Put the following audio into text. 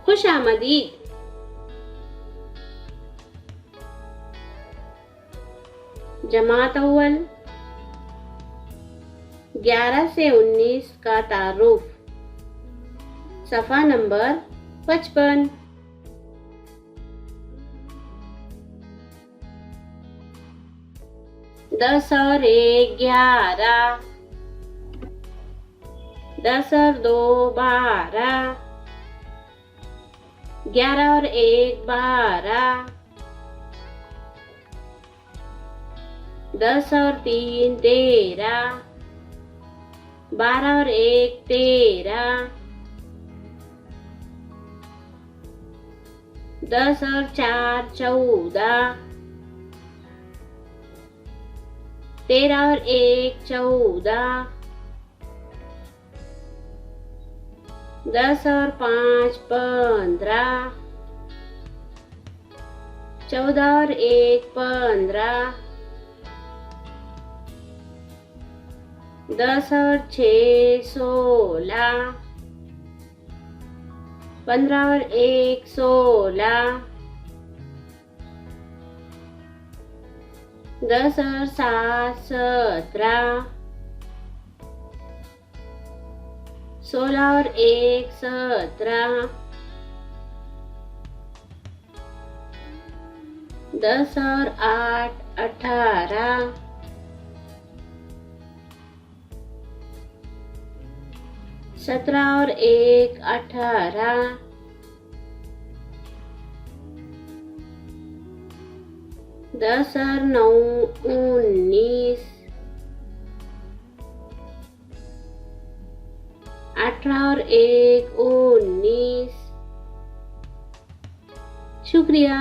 खुशामदीद। जमात अव्वल 11 से 19 का तारुफ। सफ़ा नंबर 55। दस और एक 11, 10 और 2 12, 11 और एक 12, 10 और 3 13, 12 और एक 13, 10 और 4 14, 13 और एक 14, 10 और 5 15, 14 और एक 15, 10 और 6 16, 15 और एक 16, 10 और 7 17, 16 और एक 17, 10 और 8 18, 17 और एक 18, 10 और 9 19, 18 और एक 19। शुक्रिया।